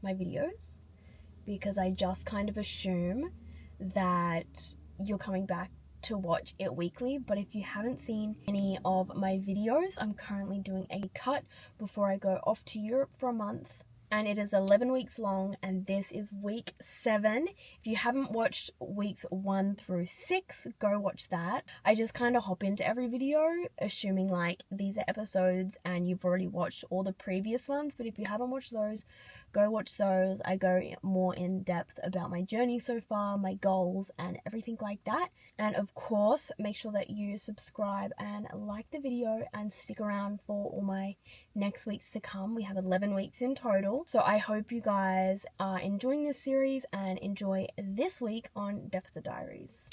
my videos, because I just kind of assume that you're coming back to watch it weekly. But if you haven't seen any of my videos, I'm currently doing a cut before I go off to Europe for a month, and it is 11 weeks long, and this is week 7. If you haven't watched weeks 1 through 6, go watch that. I just kind of hop into every video assuming like these are episodes and you've already watched all the previous ones, but if you haven't watched those, go watch those. I go more in depth about my journey so far, my goals, and everything like that. And of course, make sure that you subscribe and like the video and stick around for all my next weeks to come. We have 11 weeks in total. So I hope you guys are enjoying this series and enjoy this week on Deficit Diaries.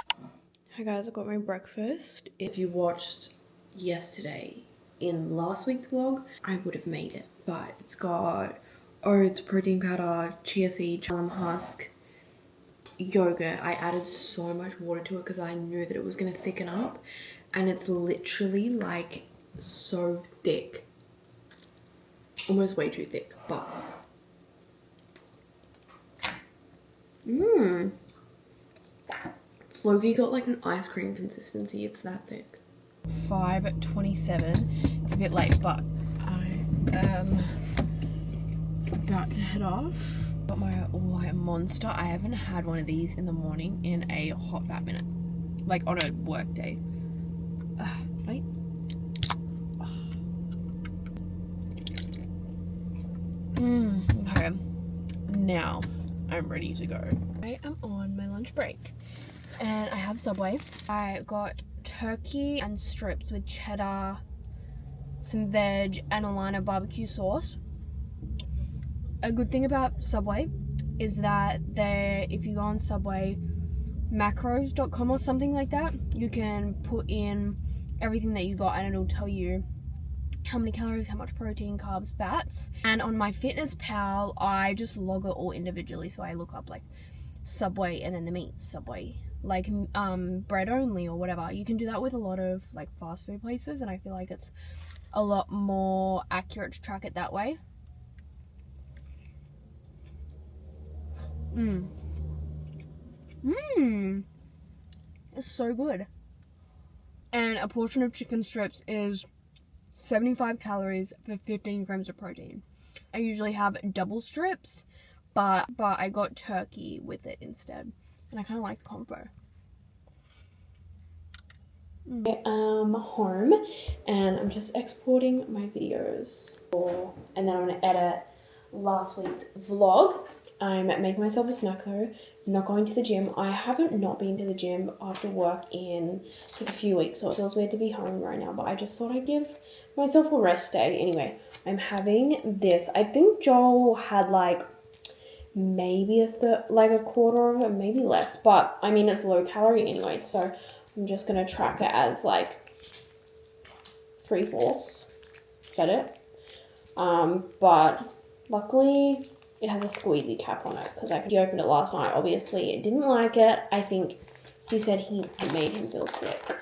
Hi guys, I got my breakfast. If you watched yesterday in last week's vlog, I would have made it, but it's got oats, protein powder, chia seed, almond husk, yogurt. I added so much water to it because I knew that it was going to thicken up, and it's literally like so thick, almost way too thick, but it's low-key got like an ice cream consistency. It's that thick. 5:27. It's a bit late, but I am about to head off. Got my white monster. I haven't had one of these in the morning in a hot fat minute, like on a work day. Wait. Okay, now I'm ready to go. I am on my lunch break and I have Subway. I got turkey and strips with cheddar, some veg, and a line of barbecue sauce. A good thing about Subway is that if you go on Subway macros.com or something like that, you can put in everything that you got and it'll tell you how many calories, how much protein, carbs, fats. And on my Fitness Pal, I just log it all individually. So I look up like Subway and then the meat Subway, like bread only or whatever. You can do that with a lot of like fast food places, and I feel like it's a lot more accurate to track it that way. It's so good. And a portion of chicken strips is 75 calories for 15 grams of protein. I usually have double strips, but I got turkey with it instead, and I kind of like the combo. I am home and I'm just exporting my videos, and then I'm gonna edit last week's vlog. I'm making myself a snack though. I'm not going to the gym. I haven't not been to the gym after work in like a few weeks, so it feels weird to be home right now, but I just thought I'd give myself a rest day. Anyway, I'm having this. I think Joel had like maybe a quarter of it, maybe less, but I mean it's low calorie anyway, so I'm just gonna track it as like 3/4. Is that it? But luckily it has a squeezy cap on it because he opened it last night. Obviously, it didn't like it. I think he said it made him feel sick.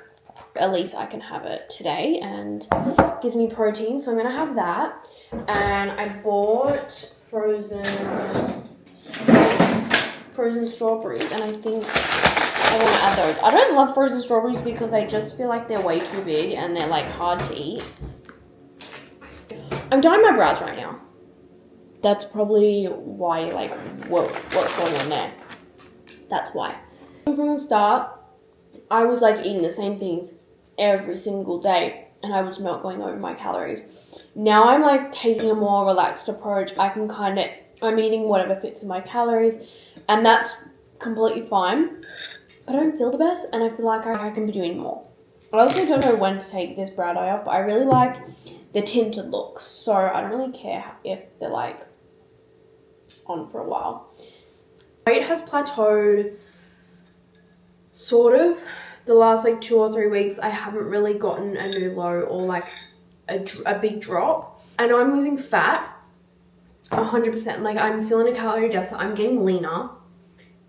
At least I can have it today and it gives me protein, so I'm gonna have that. And I bought frozen strawberries, and I think I want to add those. I don't love frozen strawberries because I just feel like they're way too big and they're like hard to eat. I'm dyeing my brows right now. That's probably why, like, what's going on there. That's why. From the start, I was like eating the same things every single day and I was not going over my calories. Now I'm like taking a more relaxed approach. I'm eating whatever fits in my calories, and that's completely fine. But I don't feel the best, and I feel like I can be doing more. I also don't know when to take this brow dye off, but I really like the tinted look, so I don't really care if they're like on for a while. Weight has plateaued, sort of. The last like 2 or 3 weeks, I haven't really gotten a new low or like a big drop. I know I'm losing fat, 100%. Like, I'm still in a calorie deficit. I'm getting leaner,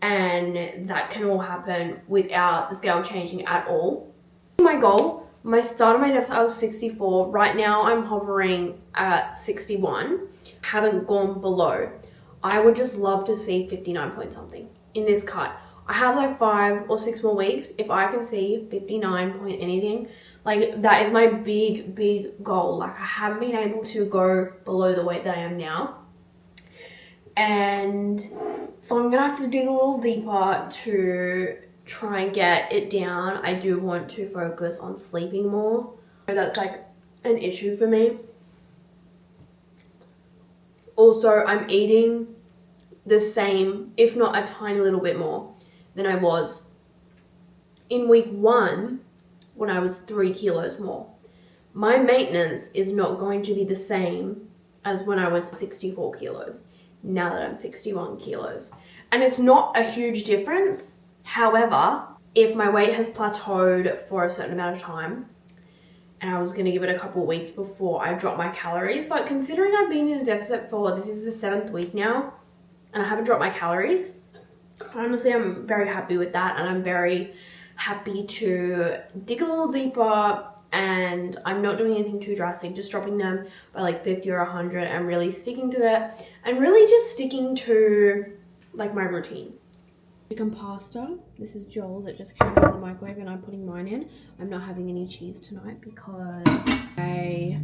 and that can all happen without the scale changing at all. My goal, my start of my deficit, I was 64. Right now, I'm hovering at 61. Haven't gone below. I would just love to see 59 point something in this cut. I have like 5 or 6 more weeks. If I can see 59 point anything, like that is my big goal. Like I haven't been able to go below the weight that I am now. And so I'm gonna have to dig a little deeper to try and get it down. I do want to focus on sleeping more. That's like an issue for me. Also, I'm eating the same, if not a tiny little bit more than I was in week 1 when I was 3 kilos more. My maintenance is not going to be the same as when I was 64 kilos, now that I'm 61 kilos. And it's not a huge difference. However, if my weight has plateaued for a certain amount of time, and I was going to give it a couple of weeks before I drop my calories, but considering I've been in a deficit for, this is the 7th week now, and I haven't dropped my calories, honestly, I'm very happy with that, and I'm very happy to dig a little deeper, and I'm not doing anything too drastic, just dropping them by like 50 or 100 and really sticking to that, and really just sticking to like my routine. Chicken pasta. This is Joel's. It just came out of the microwave and I'm putting mine in. I'm not having any cheese tonight because I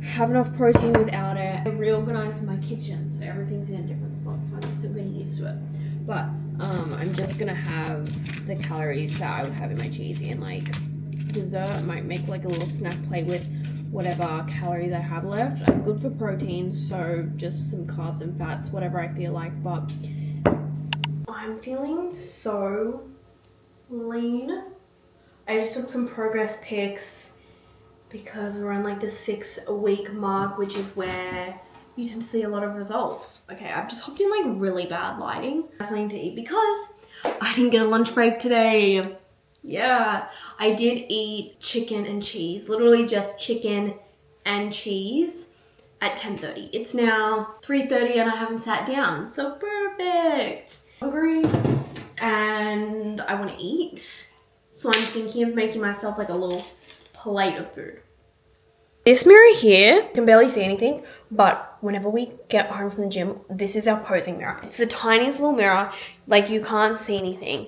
have enough protein without it. I reorganized my kitchen, so everything's in a different spot, so I'm still getting used to it. But I'm just gonna have the calories that I would have in my cheese in like dessert. I might make like a little snack plate with whatever calories I have left. I'm good for protein, so just some carbs and fats, whatever I feel like. But I'm feeling so lean. I just took some progress pics because we're on like the 6-week mark, which is where you tend to see a lot of results. Okay, I've just hopped in like really bad lighting. I have something to eat because I didn't get a lunch break today. Yeah, I did eat chicken and cheese, literally just chicken and cheese at 10:30. It's now 3:30 and I haven't sat down, so perfect. Hungry and I want to eat, so I'm thinking of making myself like a little plate of food. This mirror here, you can barely see anything, but whenever we get home from the gym, this is our posing mirror. It's the tiniest little mirror, like you can't see anything,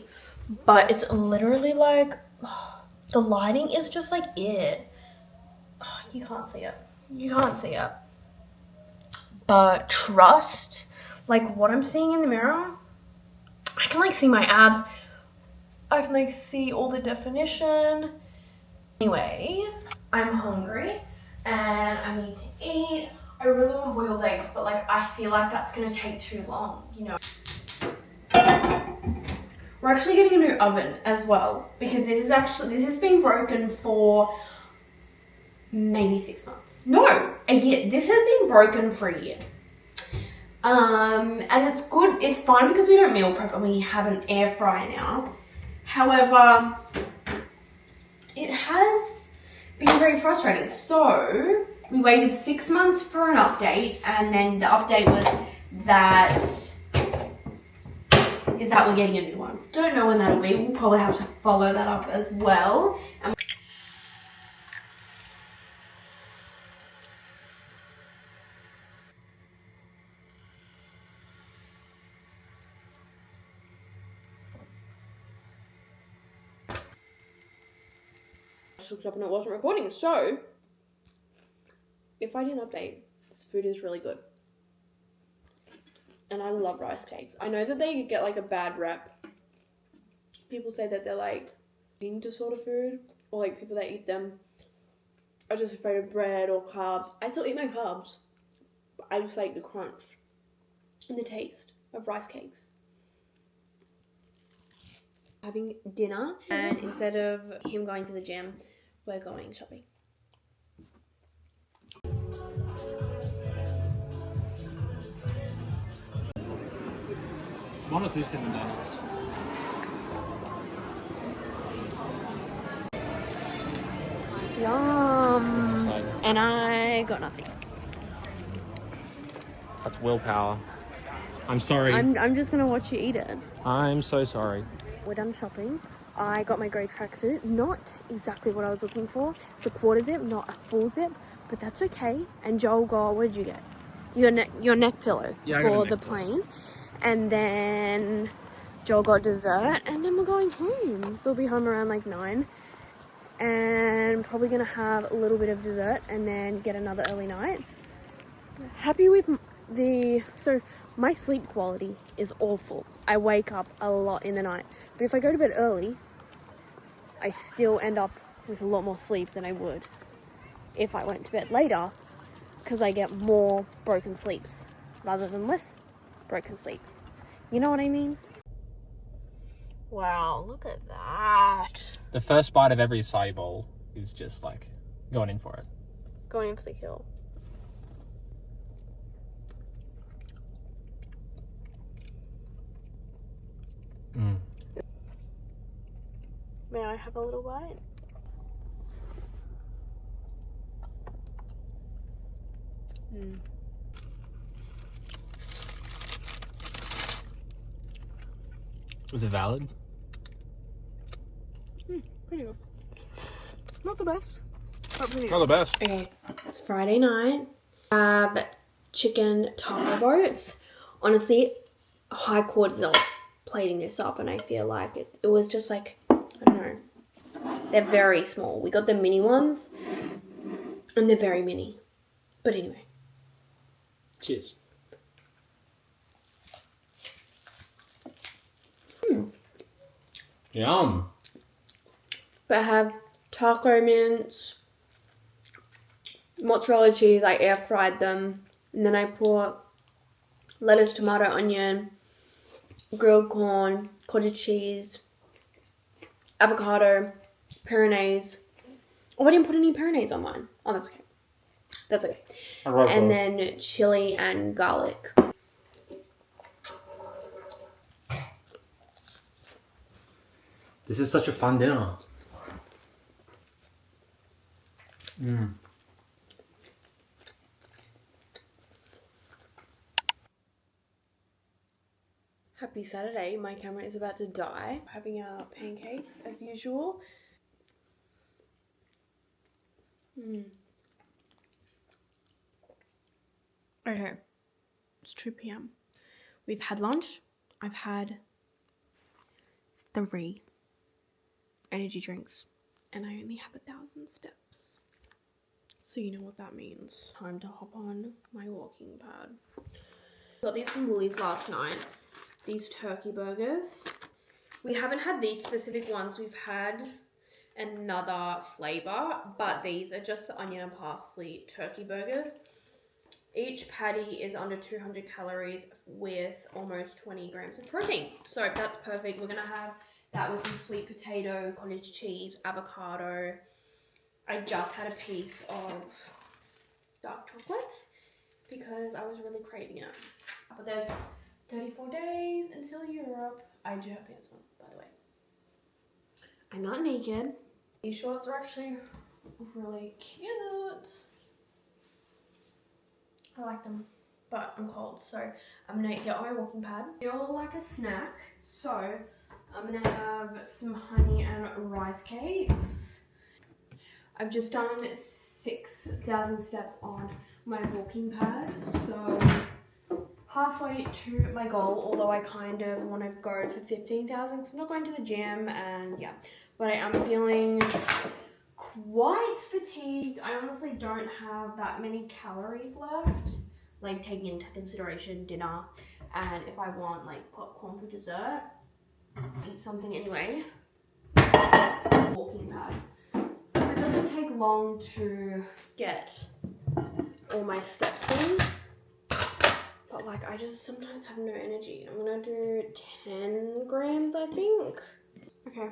but it's literally like, the lighting is just like it. You can't see it. You can't see it. But trust, like what I'm seeing in the mirror, I can like see my abs. I can like see all the definition. Anyway, I'm hungry and I need to eat. I really want boiled eggs, but like I feel like that's gonna take too long, you know. We're actually getting a new oven as well because this has been broken for maybe 6 months. No, a year. This has been broken for a year. And it's good, it's fine because we don't meal prep and we have an air fryer now. However, it has been very frustrating. So we waited 6 months for an update, and then the update was that we're getting a new one. Don't know when that'll be. We'll probably have to follow that up as well. Just looked up and it wasn't recording, so if I didn't update, this food is really good. And I love rice cakes. I know that they get like a bad rep. People say that they're like eating disorder food, or like people that eat them are just afraid of bread or carbs. I still eat my carbs, but I just like the crunch and the taste of rice cakes. Having dinner, and instead of him going to the gym, we're going shopping. One or two cinnamon donuts. Yum. And I got nothing. That's willpower. I'm sorry. I'm just gonna watch you eat it. I'm so sorry. We're done shopping. I got my grey tracksuit. Not exactly what I was looking for. It's a quarter zip, not a full zip, but that's okay. And Joel got, what did you get? your neck pillow Yeah, I got a for neck the pillow. plane. And then Joel got dessert, and then we're going home. So we'll be home around like 9. And probably gonna have a little bit of dessert and then get another early night. Happy with so my sleep quality is awful. I wake up a lot in the night, but if I go to bed early, I still end up with a lot more sleep than I would if I went to bed later, because I get more broken sleeps rather than less broken sleeps. You know what I mean? Wow, look at that. The first bite of every acai bowl is just like going in for it. Going in for the kill. May I have a little bite? Was it valid? Pretty good. Not the best, but pretty good. Not the best. Okay, it's Friday night. I have chicken taco boats. Honestly, high cortisol plating this up, and I feel like it was just like, I don't know. They're very small. We got the mini ones, and they're very mini. But anyway. Cheers. Yum. But I have taco mince, mozzarella cheese. I air fried them, and then I put lettuce, tomato, onion, grilled corn, cottage cheese, avocado, peronaise. Oh, I didn't put any peronaise on mine. Oh, that's okay. That's okay. And then chili and garlic. This is such a fun dinner. Happy Saturday. My camera is about to die. Having our pancakes as usual. Okay. It's 2 p.m. We've had lunch. I've had 3 energy drinks. And I only have 1,000 steps. So you know what that means. Time to hop on my walking pad. Got these from Woolies last night. These turkey burgers. We haven't had these specific ones. We've had another flavor, but these are just the onion and parsley turkey burgers. Each patty is under 200 calories with almost 20 grams of protein. So that's perfect. We're gonna have that with some sweet potato, cottage cheese, avocado. I just had a piece of dark chocolate because I was really craving it. But there's 34 days until Europe. I do have pants on, by the way. I'm not naked. These shorts are actually really cute. I like them, but I'm cold, so I'm gonna get on my walking pad. Feel like a snack, so I'm gonna have some honey and rice cakes. I've just done 6,000 steps on my walking pad, so halfway to my goal, although I kind of want to go for 15,000 because I'm not going to the gym, and yeah, but I am feeling quite fatigued. I honestly don't have that many calories left, like taking into consideration dinner, and if I want like popcorn for dessert, eat something anyway. Walking pad. It doesn't take long to get all my steps in, but like I just sometimes have no energy. I'm gonna do 10 grams, I think. Okay.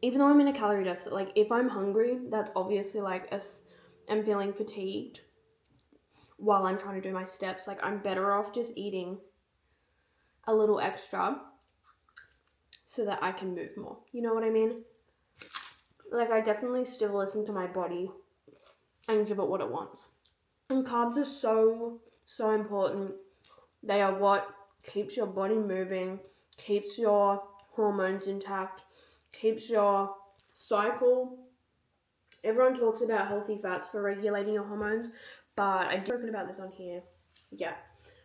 Even though I'm in a calorie deficit, like if I'm hungry, that's obviously like I'm feeling fatigued while I'm trying to do my steps. Like I'm better off just eating a little extra so that I can move more. You know what I mean? Like I definitely still listen to my body and give it what it wants. And carbs are so important. They are what keeps your body moving, keeps your hormones intact, keeps your cycle Everyone talks about healthy fats for regulating your hormones, but I've spoken about this on here. Yeah.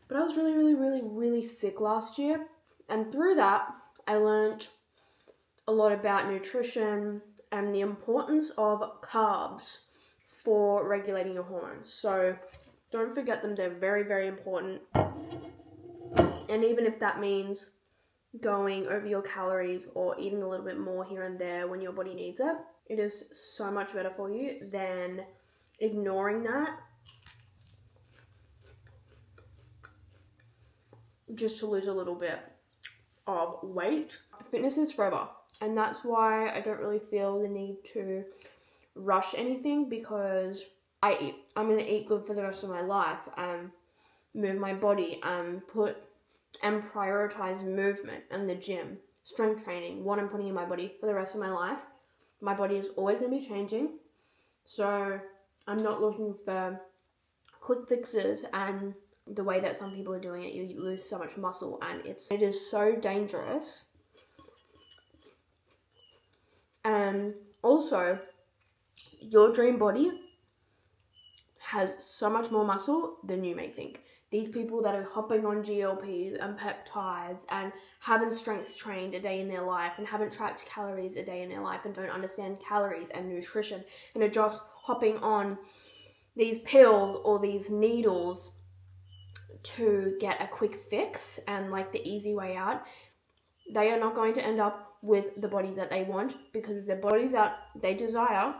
But I was really sick last year. And through that, I learned a lot about nutrition and the importance of carbs for regulating your hormones. So don't forget them. They're very important. And even if that means going over your calories or eating a little bit more here and there when your body needs it, it is so much better for you than ignoring that just to lose a little bit of weight. Fitness is forever, and that's why I don't really feel the need to rush anything, because I'm going to eat good for the rest of my life and move my body and prioritize movement and the gym, strength training, what I'm putting in my body for the rest of my life. My body is always going to be changing, so I'm not looking for quick fixes and the way that some people are doing it. You lose so much muscle, and it is so dangerous. And also, your dream body has so much more muscle than you may think. These people that are hopping on GLPs and peptides and haven't strength trained a day in their life and haven't tracked calories a day in their life and don't understand calories and nutrition and are just hopping on these pills or these needles to get a quick fix and like the easy way out, they are not going to end up with the body that they want, because the body that they desire,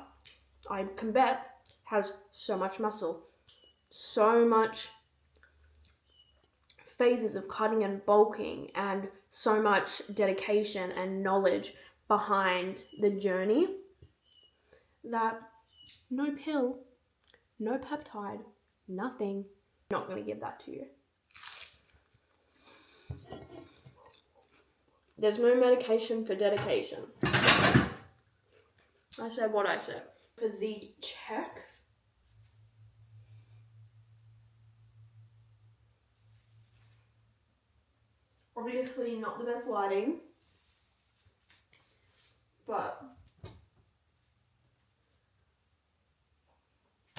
I can bet, has so much muscle, so much phases of cutting and bulking, and so much dedication and knowledge behind the journey that no pill, no peptide, nothing, not going to give that to you. There's no medication for dedication. I said what I said. Physique check. Obviously not the best lighting, but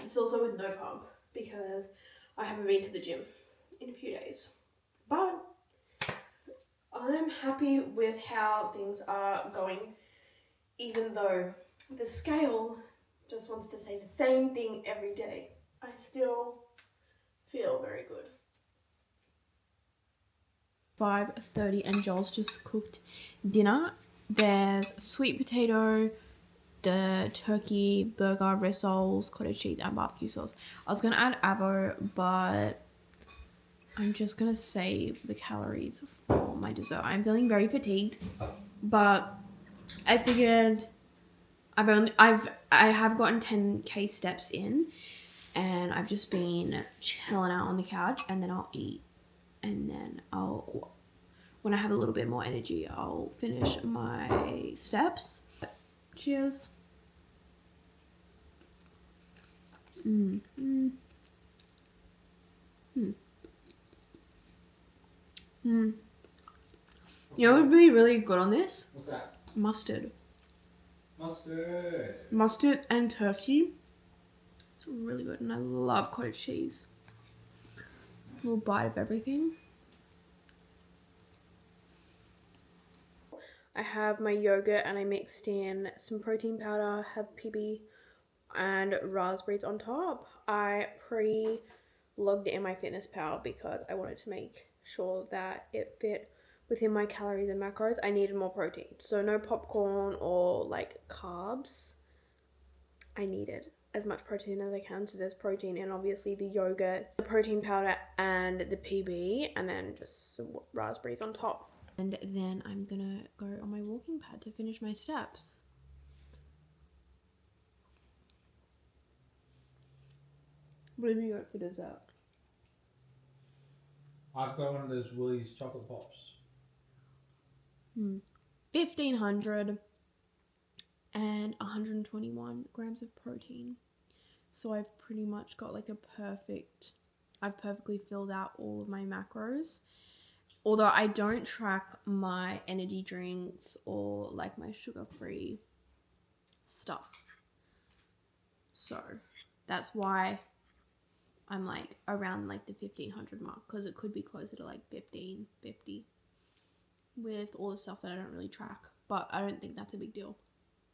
it's also with no pump because I haven't been to the gym in a few days. But I'm happy with how things are going, even though the scale just wants to say the same thing every day. I still feel very good. 5:30 and Joel's just cooked dinner. There's sweet potato, the turkey burger, rissoles, cottage cheese and barbecue sauce. I was gonna add avo, but I'm just gonna save the calories for my dessert. I'm feeling very fatigued, but I figured I have gotten 10k steps in, and I've just been chilling out on the couch, and then I'll eat, and then when I have a little bit more energy, I'll finish my steps. Cheers. You know what would be really good on this? What's that? Mustard. Mustard. Mustard and turkey. It's really good, and I love cottage cheese. A little bite of everything. I have my yogurt and I mixed in some protein powder, have PB and raspberries on top. I pre-logged in my Fitness Pal because I wanted to make sure that it fit within my calories and macros. I needed more protein, so no popcorn or like carbs. I needed as much protein as I can, so there's protein in obviously the yogurt, the protein powder and the PB, and then just some raspberries on top. And then I'm gonna go on my walking pad to finish my steps. What have you got for dessert? I've got one of those Woolies chocolate pops. 1,500 and 121 grams of protein. So I've pretty much got like I've perfectly filled out all of my macros. Although I don't track my energy drinks or like my sugar-free stuff. So that's why I'm like around like the 1500 mark, because it could be closer to like 1550 with all the stuff that I don't really track, but I don't think that's a big deal.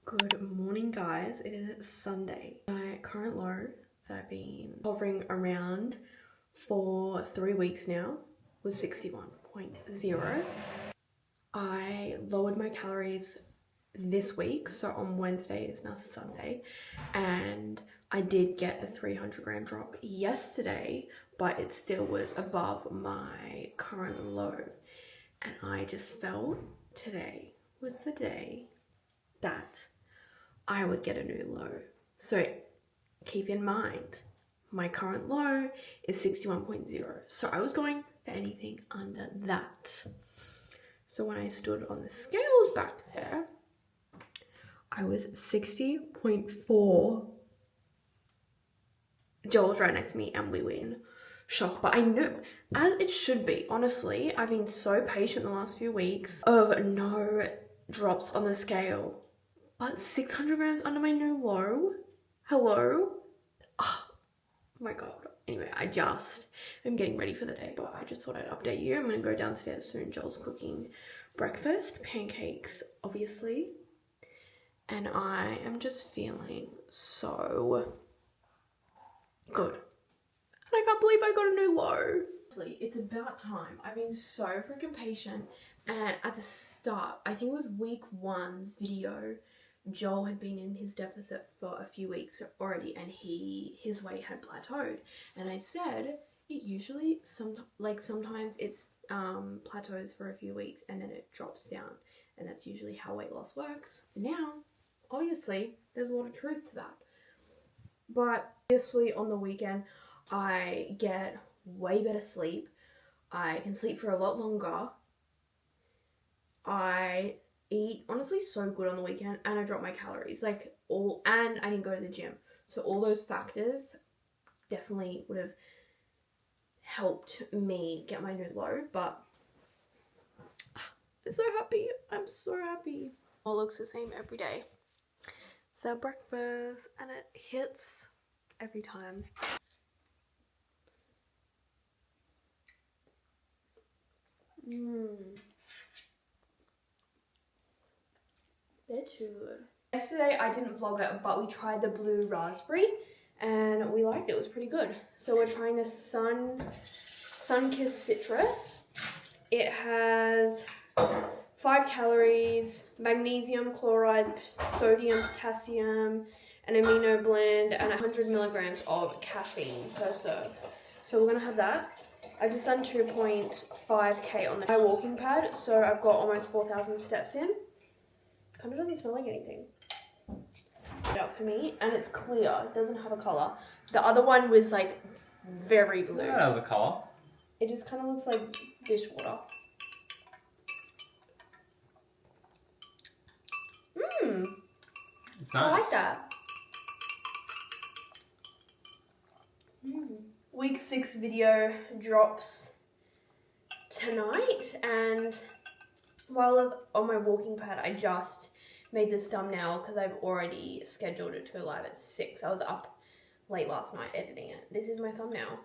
Good morning, guys. It is Sunday. My current low that I've been hovering around for 3 weeks now was 61.0. I lowered my calories this week, so on Wednesday, it is now Sunday, and I did get a 300 gram drop yesterday, but it still was above my current low, and I just felt today was the day that I would get a new low. So keep in mind, my current low is 61.0, so I was going for anything under that. So when I stood on the scales back there, I was 60.4. Joel's right next to me and we were in shock, but I knew, as it should be, honestly, I've been so patient the last few weeks of no drops on the scale, but 600 grams under my new low. Hello? Oh my god. Anyway, I'm getting ready for the day, but I just thought I'd update you. I'm gonna go downstairs soon. Joel's cooking breakfast, pancakes, obviously. And I am just feeling so good. And I can't believe I got a new low. It's about time. I've been so freaking patient. And at the start, I think it was week 1's video, Joel had been in his deficit for a few weeks already, and his weight had plateaued. And I said it usually sometimes it's plateaus for a few weeks and then it drops down, and that's usually how weight loss works. Now, obviously, there's a lot of truth to that. But obviously on the weekend, I get way better sleep. I can sleep for a lot longer. I eat honestly so good on the weekend, and I drop my calories and I didn't go to the gym. So all those factors definitely would have helped me get my new low, but I'm so happy. I'm so happy. All looks the same every day. So breakfast, and it hits every time. They're too good. Yesterday I didn't vlog it, but we tried the blue raspberry and we liked it. It was pretty good. So we're trying the Sun-Kissed citrus. It has 5 calories, magnesium chloride, sodium, potassium, an amino blend, and 100 milligrams of caffeine per serve. So we're gonna have that. I've just done 2.5k on my walking pad, so I've got almost 4,000 steps in. Kind of doesn't smell like anything. Out for me, and it's clear. It doesn't have a color. The other one was like very blue. Yeah, that has a color. It just kind of looks like dishwater. It's nice. I like that. Week 6 video drops tonight, and while I was on my walking pad, I just made the thumbnail because I've already scheduled it to go live at 6. I was up late last night editing it. This is my thumbnail.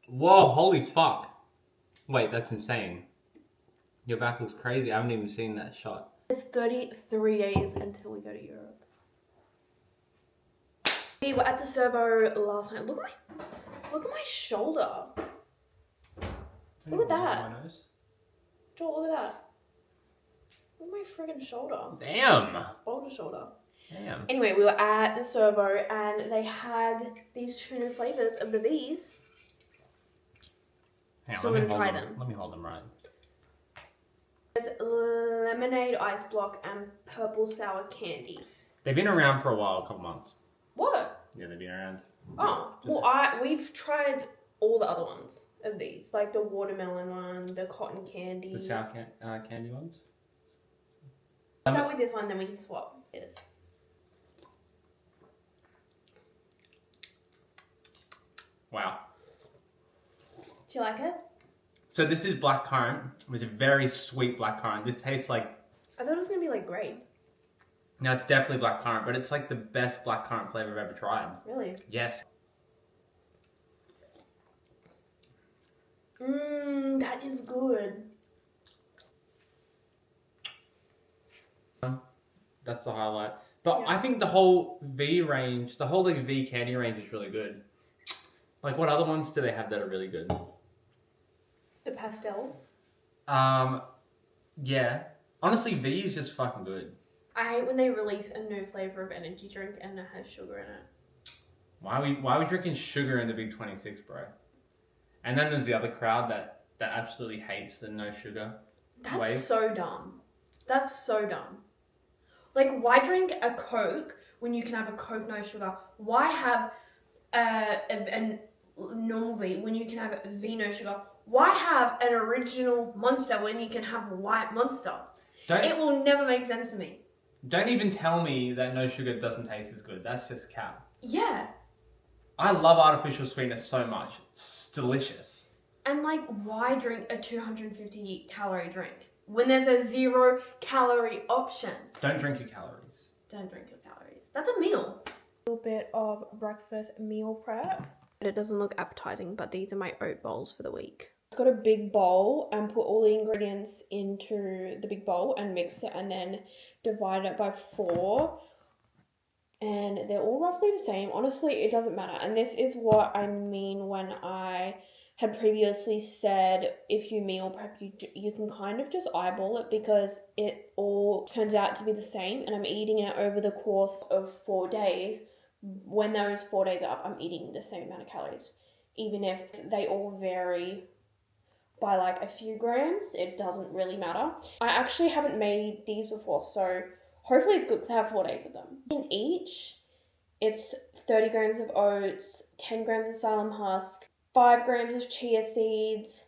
Whoa, holy fuck. Wait, that's insane. Your back looks crazy. I haven't even seen that shot. It's 33 days until we go to Europe. We were at the servo last night. Look at my shoulder. Look at that. Joel, look at that. Look at my friggin' shoulder. Damn. Boulder shoulder. Damn. Anyway, we were at the servo and they had these 2 new flavors of the bees. So we're gonna try them. Let me hold them right. There's lemonade ice block and purple sour candy. They've been around for a while, a couple months. What? Yeah, they've been around. Oh, well, we've tried all the other ones of these, like the watermelon one, the cotton candy. The sour candy ones? Start with this one, then we can swap. Yes. Wow. Do you like it? So this is blackcurrant, which is a very sweet blackcurrant. This tastes like... I thought it was going to be like grape. No, it's definitely blackcurrant, but it's like the best blackcurrant flavor I've ever tried. Really? Yes. That is good. That's the highlight. But Yeah. I think the whole V range, the whole like V candy range is really good. Like, what other ones do they have that are really good? The pastels. Yeah. Honestly, V is just fucking good. I hate when they release a new flavor of energy drink and it has sugar in it. Why are we drinking sugar in the Big 26, bro? And then there's the other crowd that absolutely hates the no sugar That's wave. so dumb. That's so dumb. Like, why drink a Coke when you can have a Coke no sugar? Why have a normal V when you can have a V no sugar? Why have an original Monster when you can have a white Monster? It will never make sense to me. Don't even tell me that no sugar doesn't taste as good. That's just cap. Yeah. I love artificial sweetness so much. It's delicious. And like, why drink a 250 calorie drink when there's a 0 calorie option? Don't drink your calories. Don't drink your calories. That's a meal. A little bit of breakfast meal prep. It doesn't look appetizing, but these are my oat bowls for the week. I've got a big bowl and put all the ingredients into the big bowl and mix it and then divide it by 4. And they're all roughly the same. Honestly, it doesn't matter. And this is what I mean when I had previously said if you meal prep, you can kind of just eyeball it because it all turns out to be the same. And I'm eating it over the course of 4 days. When those 4 days are up, I'm eating the same amount of calories. Even if they all vary by like a few grams, it doesn't really matter. I actually haven't made these before, so hopefully it's good because I have 4 days of them. In each, it's 30 grams of oats, 10 grams of psyllium husk, 5 grams of chia seeds,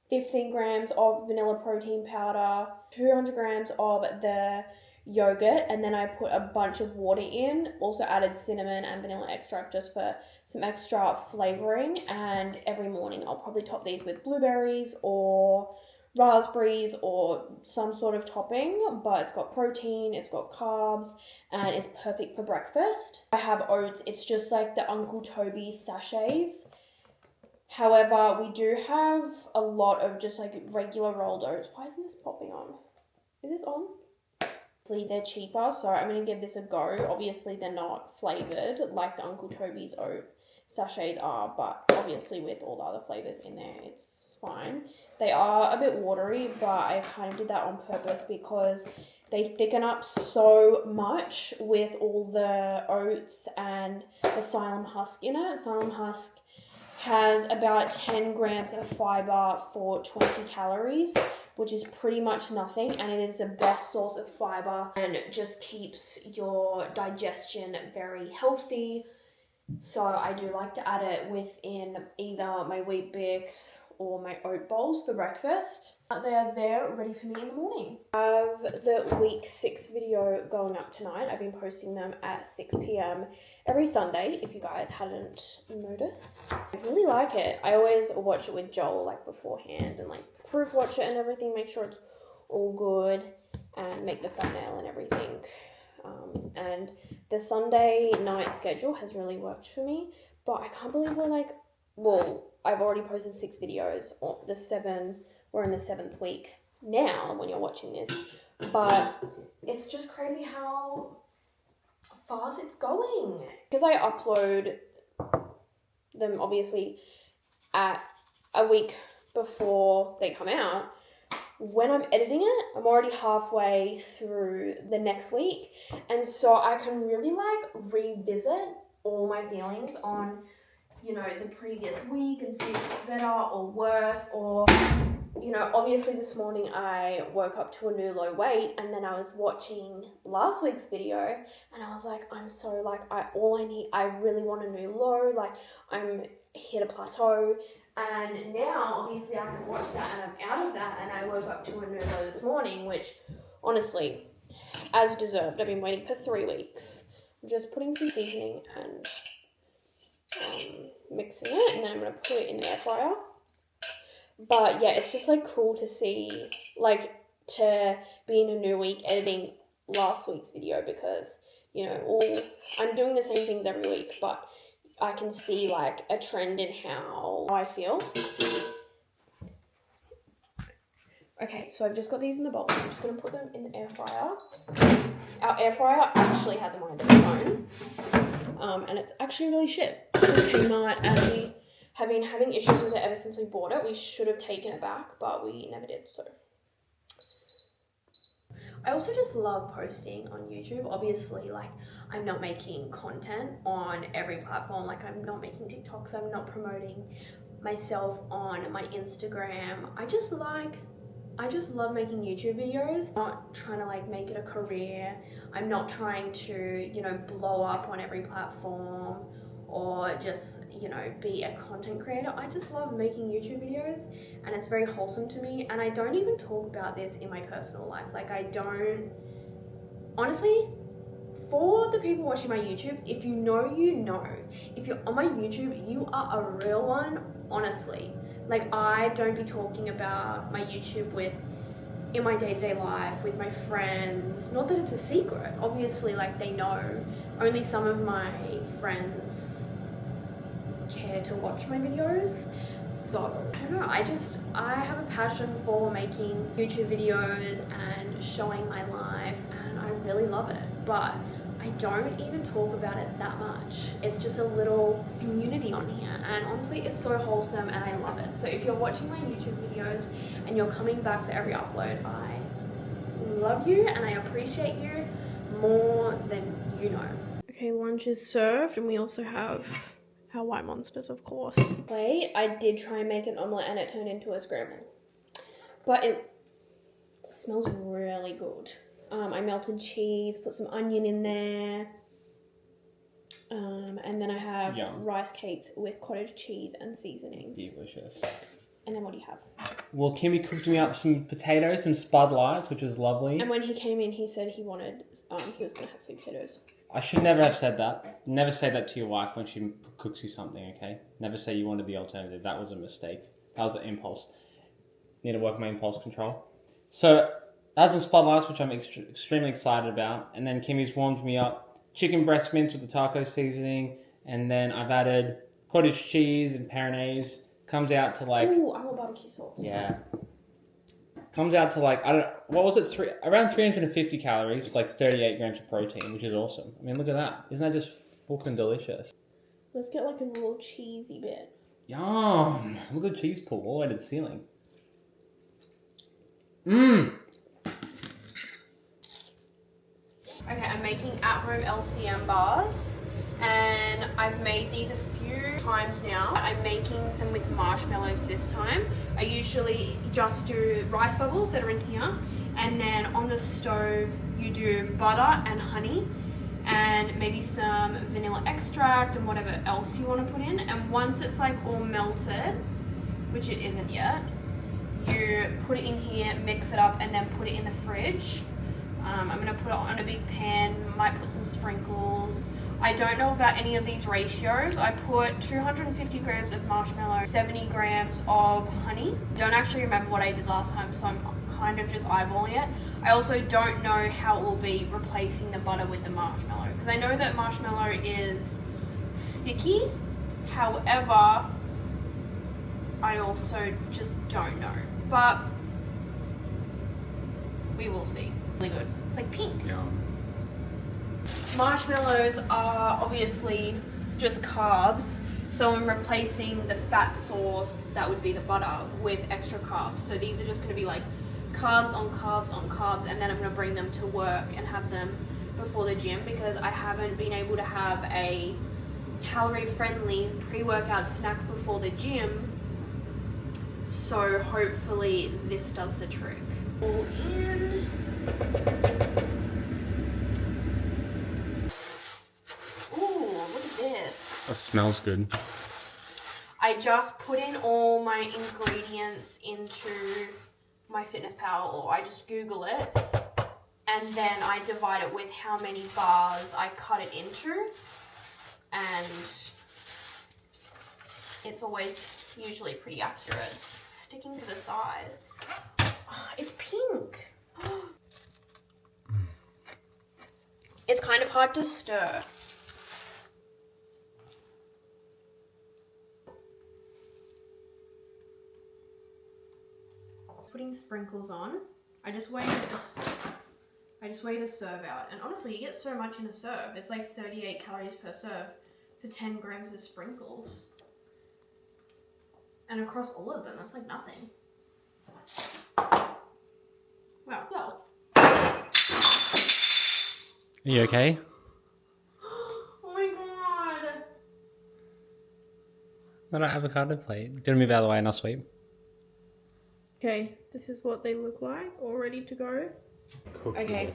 15 grams of vanilla protein powder, 200 grams of the yogurt, and then I put a bunch of water in. Also added cinnamon and vanilla extract just for some extra flavoring. And every morning I'll probably top these with blueberries or raspberries or some sort of topping, but it's got protein, it's got carbs, and it's perfect for breakfast. I have oats. It's just like the Uncle Toby sachets. However, we do have a lot of just like regular rolled oats. Why isn't this popping on? Is this on? They're cheaper, so I'm going to give this a go. Obviously, they're not flavoured like the Uncle Toby's oat sachets are, but obviously with all the other flavours in there, it's fine. They are a bit watery, but I kind of did that on purpose because they thicken up so much with all the oats and the psyllium husk in it. Psyllium husk has about 10 grams of fibre for 20 calories, which is pretty much nothing, and it is the best source of fibre and it just keeps your digestion very healthy. So I do like to add it within either my Wheat Bix or my oat bowls for breakfast. They are there ready for me in the morning. I have the week 6 video going up tonight. I've been posting them at 6 p.m. every Sunday, if you guys hadn't noticed. I really like it. I always watch it with Joel like beforehand and like proof watch it and everything, make sure it's all good and make the thumbnail and everything. And the Sunday night schedule has really worked for me, but I can't believe we're like, well, I've already posted 6 videos on the 7, we're in the 7th week now when you're watching this, but it's just crazy how fast it's going. Because I upload them obviously at a week before they come out, when I'm editing it, I'm already halfway through the next week, and so I can really like revisit all my feelings on, you know, the previous week and see if it's better or worse, or, you know, obviously this morning I woke up to a new low weight, and then I was watching last week's video and I was like, I'm so like, I really want a new low, like I'm hit a plateau. And now, obviously, I can watch that and I'm out of that, and I woke up to a new low this morning, which, honestly, as deserved. I've been waiting for 3 weeks. I'm just putting some seasoning and mixing it, and then I'm going to put it in the air fryer. But, yeah, it's just, like, cool to see, like, to be in a new week editing last week's video because, you know, I'm doing the same things every week, but I can see like a trend in how I feel. Okay, so I've just got these in the bowl. I'm just going to put them in the air fryer. Our air fryer actually has a mind of its own. And it's actually really shit. Kmart, and we have been having issues with it ever since we bought it. We should have taken it back, but we never did, so. I also just love posting on YouTube. Obviously, like, I'm not making content on every platform. Like, I'm not making TikToks. I'm not promoting myself on my Instagram. I just love making YouTube videos. I'm not trying to like make it a career. I'm not trying to, you know, blow up on every platform or just, you know, be a content creator. I just love making YouTube videos and it's very wholesome to me. And I don't even talk about this in my personal life. Like I don't, honestly, for the people watching my YouTube, if you know, you know. If you're on my YouTube, you are a real one, honestly. Like I don't be talking about my YouTube in my day-to-day life with my friends. Not that it's a secret, obviously, like they know. Only some of my friends care to watch my videos. So I don't know, I have a passion for making YouTube videos and showing my life and I really love it. But I don't even talk about it that much. It's just a little community on here and honestly it's so wholesome and I love it. So if you're watching my YouTube videos and you're coming back for every upload, I love you and I appreciate you more than you know. Okay, lunch is served and we also have our white monsters, of course. Wait, I did try and make an omelette and it turned into a scramble. But it smells really good. I melted cheese, put some onion in there. And then I have rice cakes with cottage cheese and seasoning. Delicious. And then what do you have? Well, Kimmy cooked me up some potatoes, some Spud Lights, which was lovely. And when he came in, he said he wanted, he was going to have sweet potatoes. I should never have said that. Never say that to your wife when she cooks you something, okay? Never say you wanted the alternative. That was a mistake. That was an impulse. Need to work my impulse control. So, that was the Spud Lights, which I'm extremely excited about. And then Kimmy's warmed me up chicken breast mince with the taco seasoning. And then I've added cottage cheese and Peronaise. Comes out to like... Ooh, I want barbecue sauce. Yeah. Comes out to like, what was it? Around 350 calories, like 38 grams of protein, which is awesome. I mean, look at that. Isn't that just fucking delicious? Let's get like a little cheesy bit. Yum! Look at the cheese pool all the way to the ceiling. Mmm! Okay, I'm making at-home LCM bars. And I've made these a few times now. I'm making them with marshmallows this time. I usually just do rice bubbles that are in here. And then on the stove, you do butter and honey and maybe some vanilla extract and whatever else you want to put in. And once it's like all melted, which it isn't yet, you put it in here, mix it up, and then put it in the fridge. I'm gonna put it on a big pan, might put some sprinkles. I don't know about any of these ratios. I put 250 grams of marshmallow, 70 grams of honey. Don't actually remember what I did last time, so I'm kind of just eyeballing it. I also don't know how it will be replacing the butter with the marshmallow, because I know that marshmallow is sticky. However, I also just don't know. But we will see. Really good. It's like pink. Yeah. Marshmallows are obviously just carbs, so I'm replacing the fat source, that would be the butter, with extra carbs. So these are just going to be like carbs on carbs on carbs, and then I'm going to bring them to work and have them before the gym because I haven't been able to have a calorie-friendly pre-workout snack before the gym. So hopefully this does the trick. All in. That smells good. I just put in all my ingredients into MyFitnessPal, or I just Google it, and then I divide it with how many bars I cut it into, and it's always usually pretty accurate. It's sticking to the side. Oh, it's pink. It's kind of hard to stir. Putting sprinkles on. I just weighed a serve out, and honestly, you get so much in a serve. It's like 38 calories per serve for 10 grams of sprinkles. And across all of them, that's like nothing. Wow. So. Are you okay? Oh my god. Not an avocado plate. Gonna move out of the way and I'll sweep. Okay, this is what they look like, all ready to go. Cookies. Okay,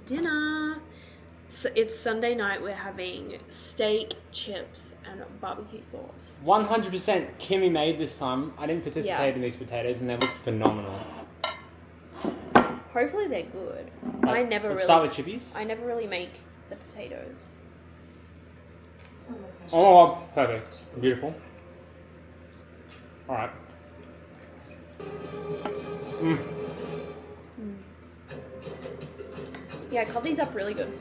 dinner. So it's Sunday night, we're having steak, chips, and barbecue sauce. 100% Kimmy made this time. I didn't participate in these potatoes and they look phenomenal. Hopefully they're good. Let's start with chippies. I never really make the potatoes. Oh, perfect. Beautiful. Alright. Yeah, I cut these up really good.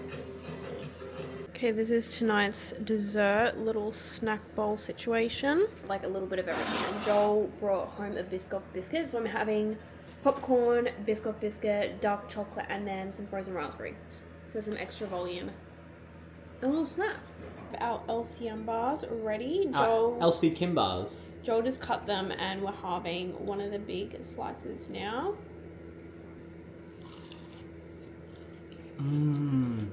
Okay, this is tonight's dessert little snack bowl situation. Like a little bit of everything. And Joel brought home a Biscoff biscuit, so I'm having popcorn, Biscoff biscuit, dark chocolate, and then some frozen raspberries for some extra volume. And a little snack. Our LCM bars ready. LC Kim bars. Joel just cut them and we're halving one of the big slices now. Mmm.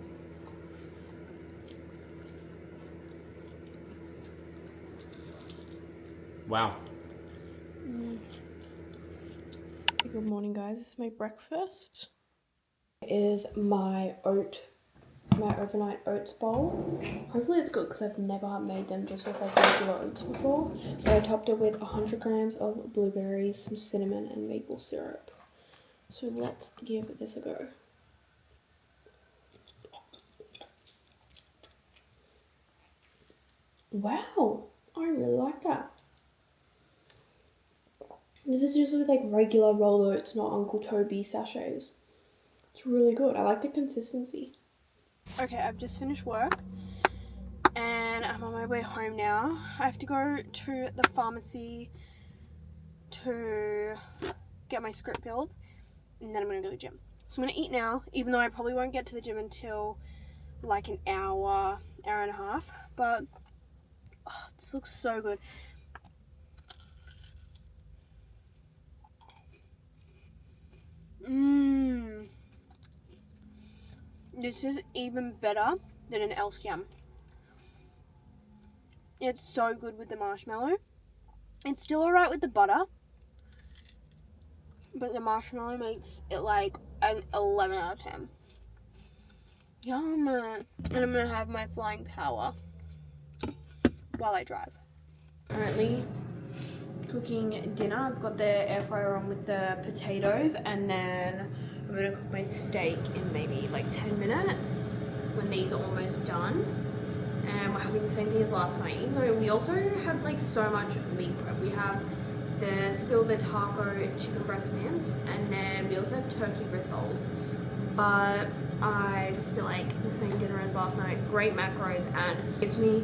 Wow. Good morning, guys. This is my breakfast. It is my overnight oats bowl. Hopefully it's good because I've never made them just with like regular oats before. But I topped it with 100 grams of blueberries, some cinnamon, and maple syrup. So let's give this a go. Wow, I really like that. This is just with like regular roll oats, not Uncle Toby sachets. It's really good. I like the consistency. Okay, I've just finished work and I'm on my way home now. I have to go to the pharmacy to get my script filled and then I'm going to go to the gym. So I'm going to eat now, even though I probably won't get to the gym until like an hour and a half. But oh, this looks so good. This is even better than an LCM. It's so good with the marshmallow. It's still alright with the butter, but the marshmallow makes it like an 11 out of 10. Yum! And I'm gonna have my flying power while I drive. Currently cooking dinner. I've got the air fryer on with the potatoes, and then I'm gonna cook my steak in maybe like 10 minutes when these are almost done. And we're having the same thing as last night, even though we also have like so much meat prep. We have still the taco chicken breast mince, and then we also have turkey rissoles. But I just feel like the same dinner as last night. Great macros, and gives me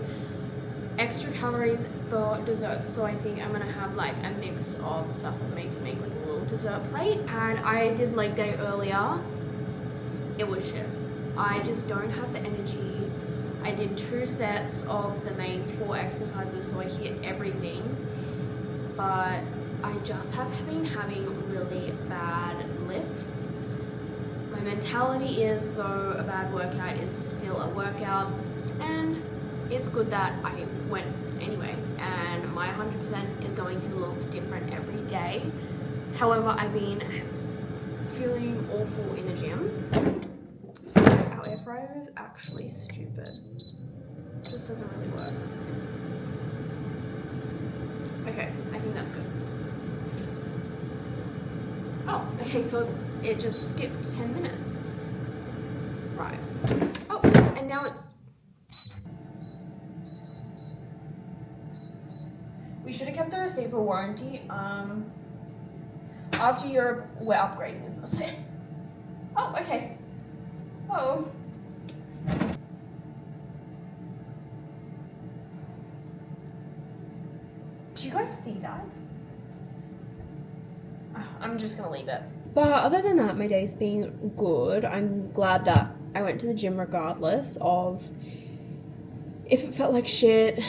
extra calories for dessert. So I think I'm gonna have like a mix of stuff and make like a little dessert plate. And I did leg day earlier. It was shit. I just don't have the energy. I did 2 sets of the main 4 exercises, so I hit everything. But I just have been having really bad lifts. My mentality is, though, a bad workout is still a workout, and it's good that I went anyway, and my 100% is going to look different every day. However, I've been feeling awful in the gym. Our air fryer is actually stupid. It just doesn't really work. Okay, I think that's good. Oh, okay, so it just skipped 10 minutes. Right. Oh, and now it's... We should have kept the receipt for warranty. After Europe, we're upgrading, as I say. Oh, okay. Oh. you guys see that? I'm just gonna leave it. But other than that, my day's been good. I'm glad that I went to the gym regardless of if it felt like shit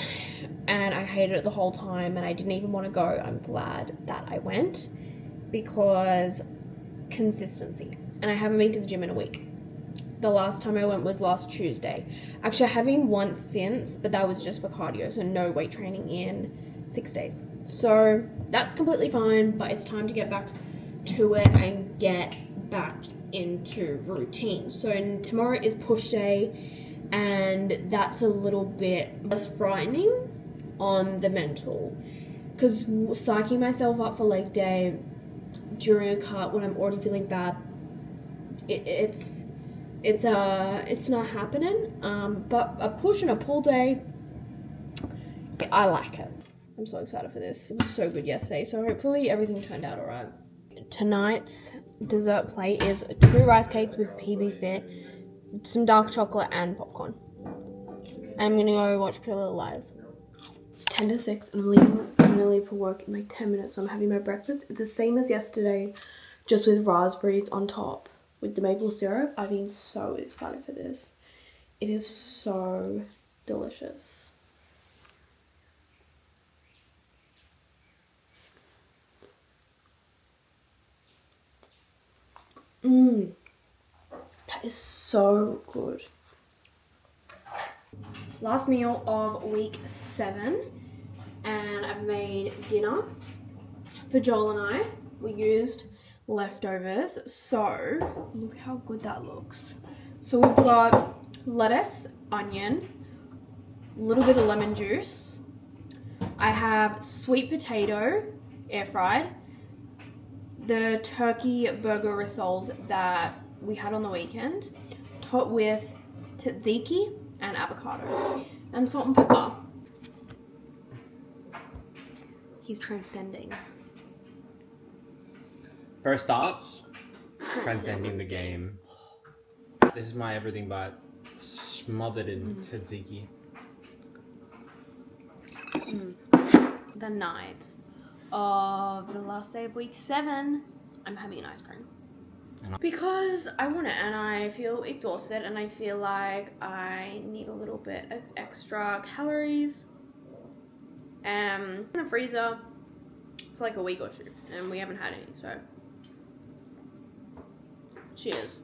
and I hated it the whole time and I didn't even want to go. I'm glad that I went because consistency. And I haven't been to the gym in a week. The last time I went was last Tuesday. Actually, I have been once since, but that was just for cardio, so no weight training in 6 days. So that's completely fine, but it's time to get back to it and get back into routine. So tomorrow is push day, and that's a little bit less frightening on the mental, because psyching myself up for leg day during a cut when I'm already feeling bad, it's not happening. But a push and a pull day, I like it. I'm so excited for this. It was so good yesterday, so hopefully everything turned out alright. Tonight's dessert plate is 2 rice cakes with PB Fit, some dark chocolate and popcorn. And I'm gonna go watch Pretty Little Liars. It's 10 to 6 and I'm gonna leave for work in like 10 minutes, so I'm having my breakfast. It's the same as yesterday, just with raspberries on top with the maple syrup. I've been so excited for this. It is so delicious. That is so good. Last meal of week 7, and I've made dinner for Joel and I. We used leftovers, so look how good that looks. So we've got lettuce, onion, a little bit of lemon juice. I have sweet potato, air fried, the turkey burger rissoles that we had on the weekend, topped with tzatziki and avocado, and salt and pepper. He's transcending. First thoughts? Transcending the game. This is my everything but smothered in tzatziki. The night of the last day of week 7, I'm having an ice cream. Because I want it and I feel exhausted and I feel like I need a little bit of extra calories. In the freezer for like a week or 2 and we haven't had any, so cheers.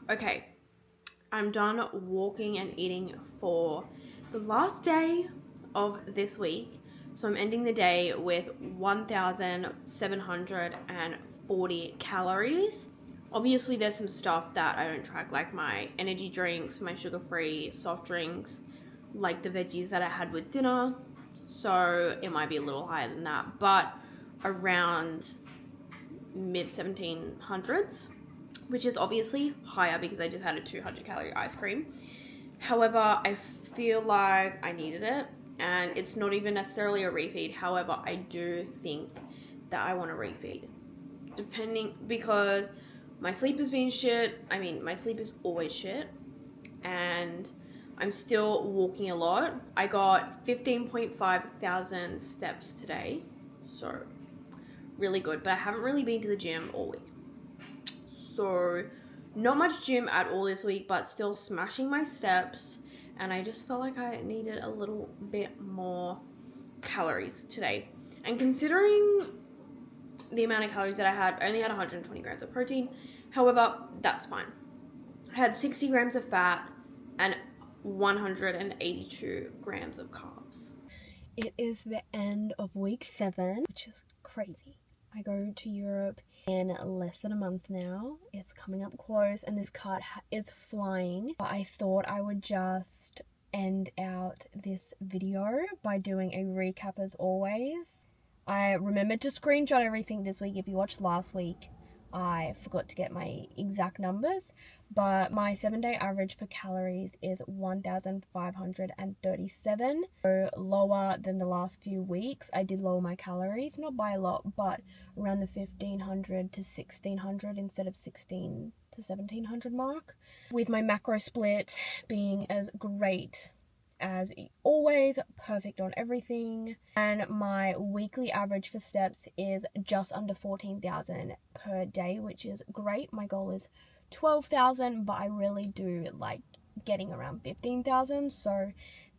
Okay, I'm done walking and eating for the last day of this week. So I'm ending the day with 1,740 calories. Obviously there's some stuff that I don't track, like my energy drinks, my sugar-free soft drinks, like the veggies that I had with dinner. So it might be a little higher than that, but around mid 1700s, which is obviously higher because I just had a 200 calorie ice cream. However, I feel like I needed it, and it's not even necessarily a refeed. However, I do think that I want to refeed, because my sleep has been shit. I mean, my sleep is always shit, and I'm still walking a lot. I got 15.5 thousand steps today, so really good, but I haven't really been to the gym all week. So not much gym at all this week, but still smashing my steps, and I just felt like I needed a little bit more calories today. And considering the amount of calories that I had, I only had 120 grams of protein. However, that's fine. I had 60 grams of fat and 182 grams of carbs. It is the end of week 7, which is crazy. I go to Europe in less than a month now. It's coming up close and this cut is flying. I thought I would just end out this video by doing a recap as always. I remembered to screenshot everything this week. If you watched last week, I forgot to get my exact numbers, but my 7-day average for calories is 1,537, so lower than the last few weeks. I did lower my calories, not by a lot, but around the 1,500 to 1,600 instead of 16 to 1,700 mark, with my macro split being as great as always, perfect on everything, and my weekly average for steps is just under 14,000 per day, which is great. My goal is 12,000, but I really do like getting around 15,000, so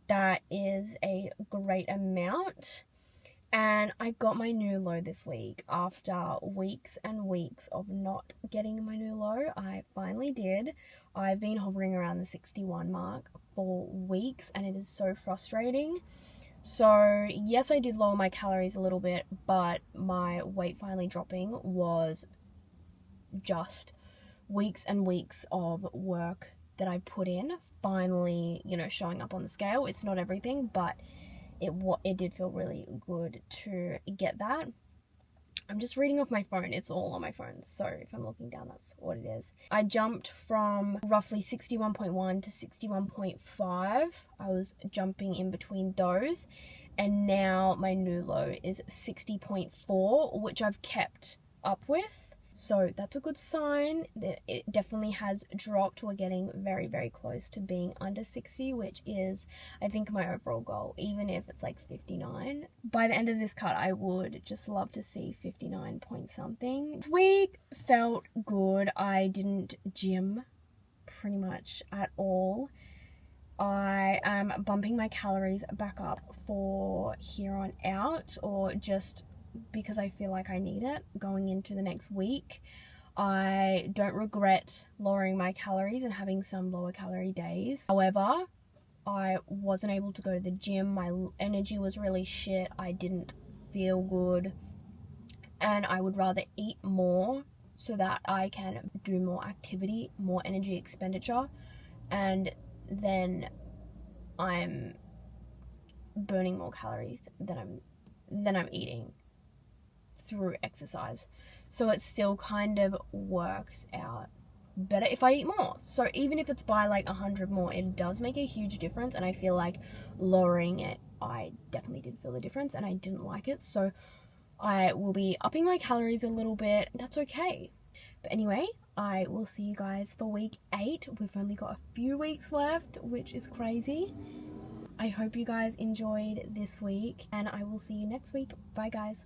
that is a great amount. And I got my new low this week. After weeks and weeks of not getting my new low, I finally did. I've been hovering around the 61 mark for weeks, and it is so frustrating. So yes, I did lower my calories a little bit, but my weight finally dropping was just weeks and weeks of work that I put in finally, showing up on the scale. It's not everything, but it did feel really good to get that. I'm just reading off my phone. It's all on my phone. So if I'm looking down, that's what it is. I jumped from roughly 61.1 to 61.5. I was jumping in between those. And now my new low is 60.4, which I've kept up with. So that's a good sign that it definitely has dropped. We're getting very, very close to being under 60, which is, I think, my overall goal. Even if it's like 59. By the end of this cut, I would just love to see 59 point something. This week felt good. I didn't gym pretty much at all. I am bumping my calories back up for here on out, or just because I feel like I need it going into the next week. I don't regret lowering my calories and having some lower calorie days. However, I wasn't able to go to the gym. My energy was really shit. I didn't feel good. And I would rather eat more so that I can do more activity, more energy expenditure, and then I'm burning more calories than I'm eating through exercise. So it still kind of works out better if I eat more. So even if it's by like 100 more, it does make a huge difference, and I feel like lowering it, I definitely did feel the difference and I didn't like it. So I will be upping my calories a little bit. That's okay. But anyway, I will see you guys for week 8. We've only got a few weeks left, which is crazy. I hope you guys enjoyed this week, and I will see you next week. Bye guys.